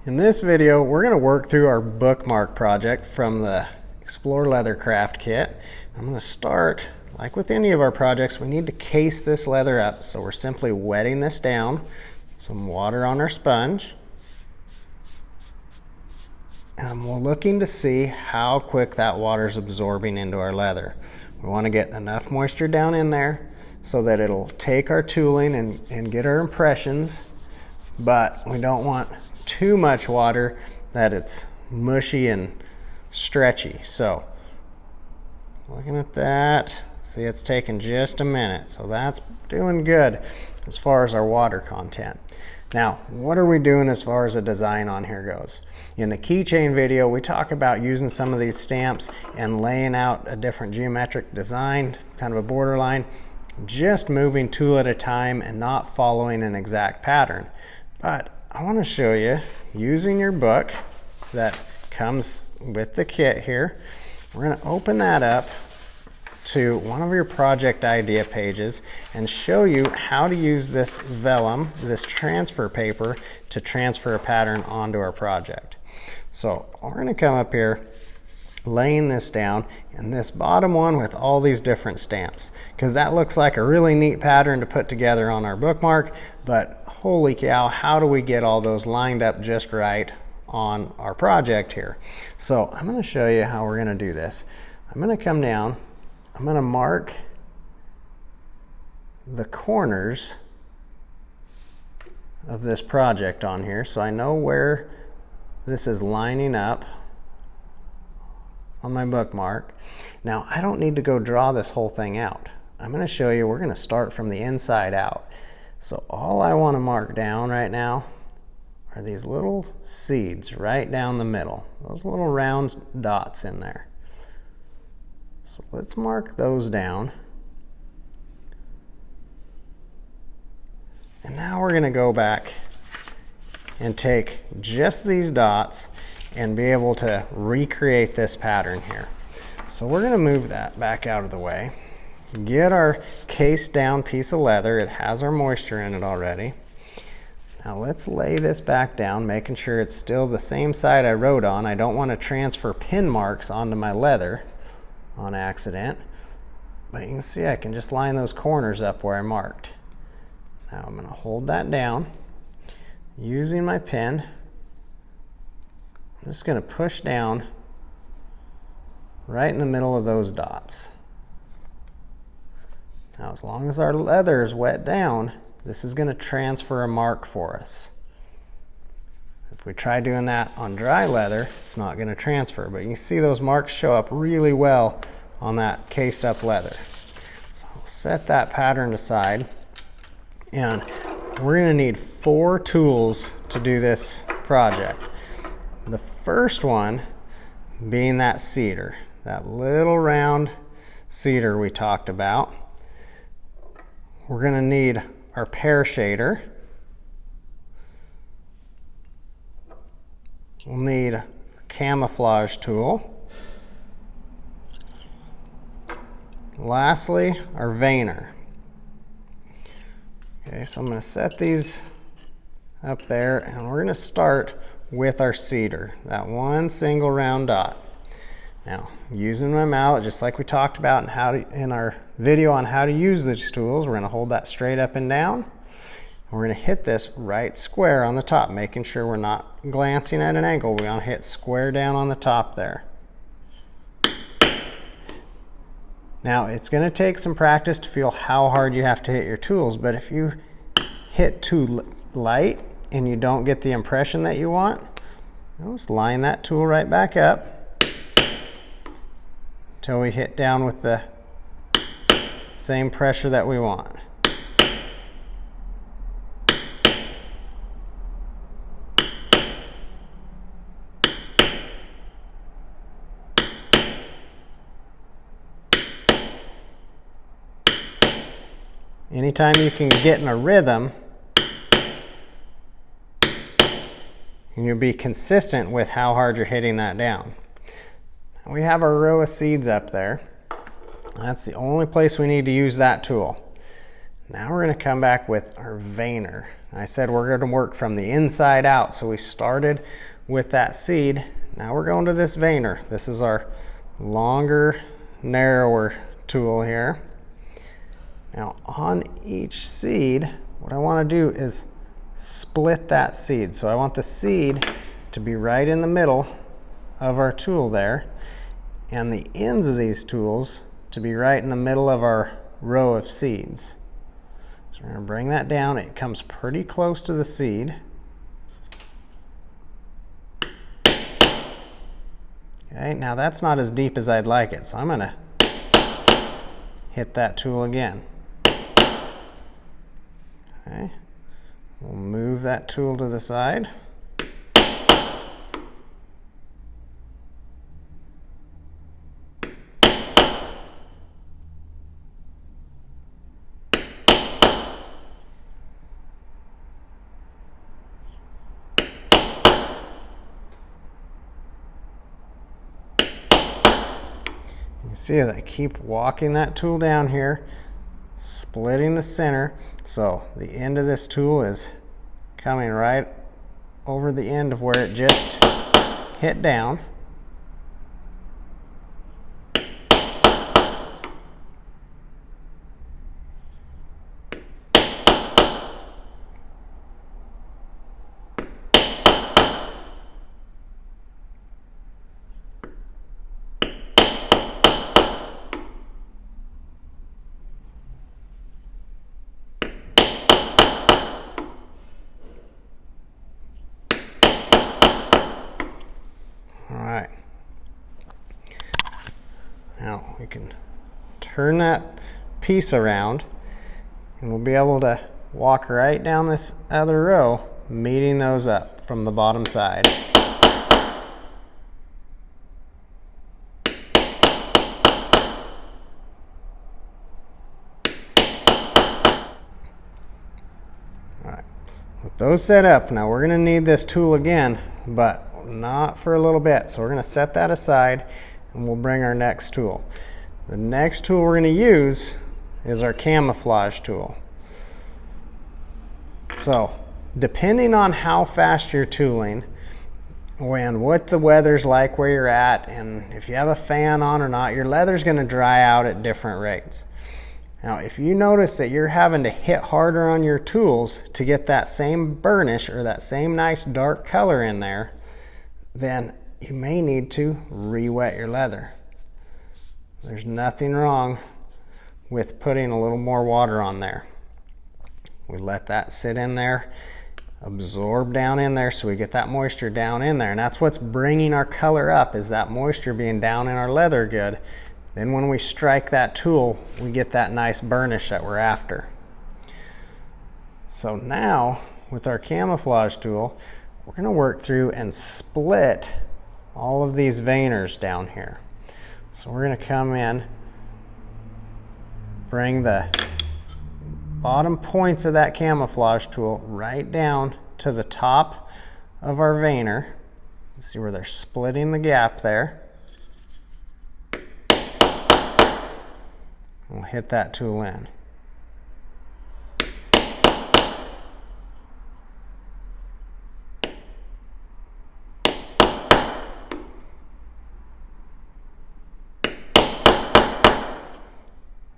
In this video, we're going to work through our bookmark project from the Explore Leathercraft Kit. I'm going to start, like with any of our projects, we need to case this leather up. So we're simply wetting this down, some water on our sponge. And we're looking to see how quick that water is absorbing into our leather. We want to get enough moisture down in there so that it'll take our tooling and get our impressions, but we don't want too much water that it's mushy and stretchy. So looking at that, see it's taking just a minute, so that's doing good as far as our water content. Now, what are we doing as far as the design on here goes? In the keychain video, we talk about using some of these stamps and laying out a different geometric design, kind of a borderline, just moving tool at a time and not following an exact pattern. But I want to show you using your book that comes with the kit here. We're going to open that up to one of your project idea pages and show you how to use this vellum, this transfer paper, to transfer a pattern onto our project. So we're going to come up here, laying this down, and this bottom one with all these different stamps, because that looks like a really neat pattern to put together on our bookmark, but holy cow, how do we get all those lined up just right on our project here? So I'm going to show you how we're going to do this. I'm going to come down, I'm going to mark the corners of this project on here so I know where this is lining up on my bookmark. Now I don't need to go draw this whole thing out. I'm going to show you, we're going to start from the inside out. So all I want to mark down right now are these little seeds right down the middle, those little round dots in there. So let's mark those down. And now we're going to go back and take just these dots and be able to recreate this pattern here. So we're going to move that back out of the way. Get our case down piece of leather. It has our moisture in it already. Now let's lay this back down, making sure it's still the same side I wrote on. I don't want to transfer pin marks onto my leather on accident. But you can see I can just line those corners up where I marked. Now I'm going to hold that down. Using my pen, I'm just going to push down right in the middle of those dots. Now, as long as our leather is wet down, this is going to transfer a mark for us. If we try doing that on dry leather, it's not going to transfer, but you can see those marks show up really well on that cased up leather. So I'll set that pattern aside, and we're going to need 4 tools to do this project. The first one being that cedar, that little round cedar we talked about. We're going to need our pear shader. We'll need a camouflage tool. Lastly, our veiner. Okay, so I'm going to set these up there, and we're going to start with our cedar, that one single round dot. Now, using my mallet, just like we talked about in our video on how to use these tools, we're going to hold that straight up and down. And we're going to hit this right square on the top, making sure we're not glancing at an angle. We want to hit square down on the top there. Now, it's going to take some practice to feel how hard you have to hit your tools, but if you hit too light and you don't get the impression that you want, just line that tool right back up until we hit down with the same pressure that we want. Anytime you can get in a rhythm, and you'll be consistent with how hard you're hitting that down. We have our row of seeds up there. That's the only place we need to use that tool. Now we're going to come back with our veiner. I said we're going to work from the inside out. So we started with that seed. Now we're going to this veiner. This is our longer, narrower tool here. Now on each seed, what I want to do is split that seed. So I want the seed to be right in the middle of our tool there, and the ends of these tools to be right in the middle of our row of seeds. So we're going to bring that down. It comes pretty close to the seed. Okay, now that's not as deep as I'd like it, so I'm going to hit that tool again. Okay, we'll move that tool to the side. You see as I keep walking that tool down here, splitting the center, so the end of this tool is coming right over the end of where it just hit down. Alright, now we can turn that piece around and we'll be able to walk right down this other row, meeting those up from the bottom side. Alright, with those set up, now we're going to need this tool again, but not for a little bit. So we're going to set that aside and we'll bring our next tool. The next tool we're going to use is our camouflage tool. So depending on how fast you're tooling and what the weather's like where you're at, and if you have a fan on or not, your leather's going to dry out at different rates. Now if you notice that you're having to hit harder on your tools to get that same burnish or that same nice dark color in there, then you may need to re-wet your leather. There's nothing wrong with putting a little more water on there. We let that sit in there, absorb down in there, so we get that moisture down in there, and that's what's bringing our color up, is that moisture being down in our leather good. Then when we strike that tool, we get that nice burnish that we're after. So now with our camouflage tool, we're going to work through and split all of these veiners down here. So we're going to come in, bring the bottom points of that camouflage tool right down to the top of our veiner. See where they're splitting the gap there. We'll hit that tool in.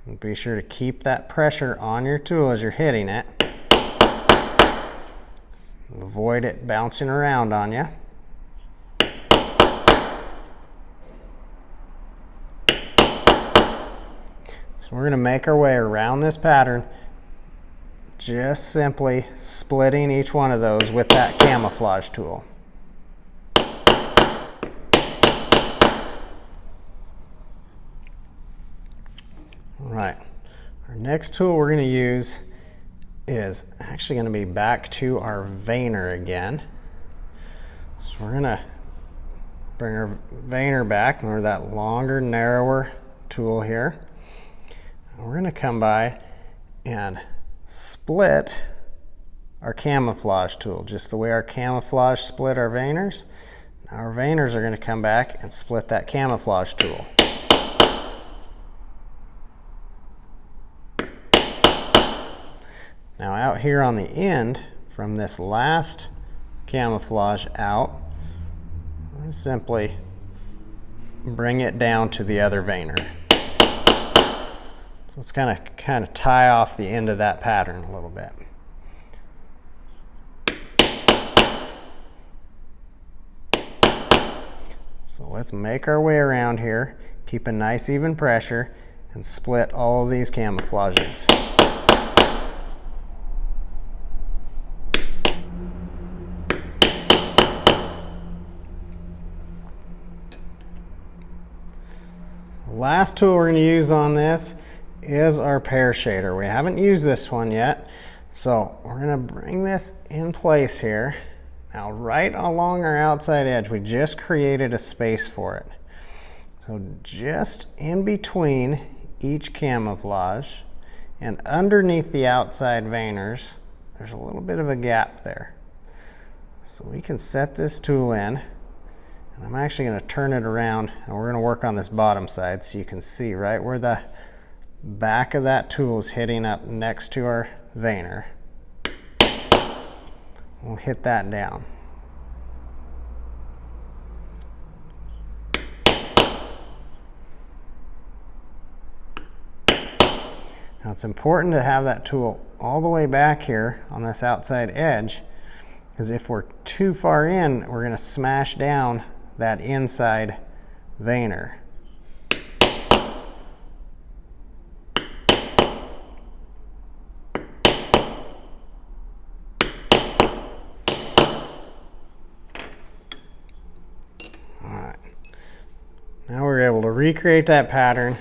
And be sure to keep that pressure on your tool as you're hitting it. Avoid it bouncing around on you. So we're going to make our way around this pattern, just simply splitting each one of those with that camouflage tool. Right, our next tool we're going to use is actually going to be back to our veiner again. So we're going to bring our veiner back, and we're that longer, narrower tool here. And we're going to come by and split our camouflage tool, just the way our camouflage split our veiners. Now our veiners are going to come back and split that camouflage tool. Now out here on the end from this last camouflage out, and simply bring it down to the other veiner. So let's kind of tie off the end of that pattern a little bit. So let's make our way around here, keep a nice even pressure, and split all of these camouflages. The last tool we're going to use on this is our pear shader. We haven't used this one yet, so we're going to bring this in place here. Now right along our outside edge, we just created a space for it. So just in between each camouflage and underneath the outside veiners, there's a little bit of a gap there. So we can set this tool in, and I'm actually going to turn it around, and we're going to work on this bottom side so you can see right where the back of that tool is hitting up next to our veiner. We'll hit that down. Now it's important to have that tool all the way back here on this outside edge, because if we're too far in, we're going to smash down that inside veiner. Now we're able to recreate that pattern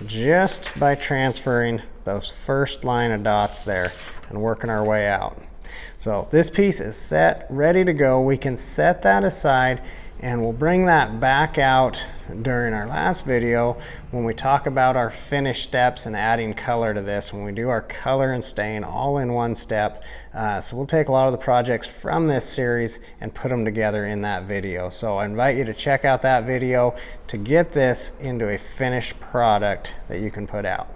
just by transferring those first line of dots there and working our way out. So this piece is set, ready to go. We can set that aside, and we'll bring that back out during our last video when we talk about our finish steps and adding color to this, when we do our color and stain all in one step. So we'll take a lot of the projects from this series and put them together in that video. So I invite you to check out that video to get this into a finished product that you can put out.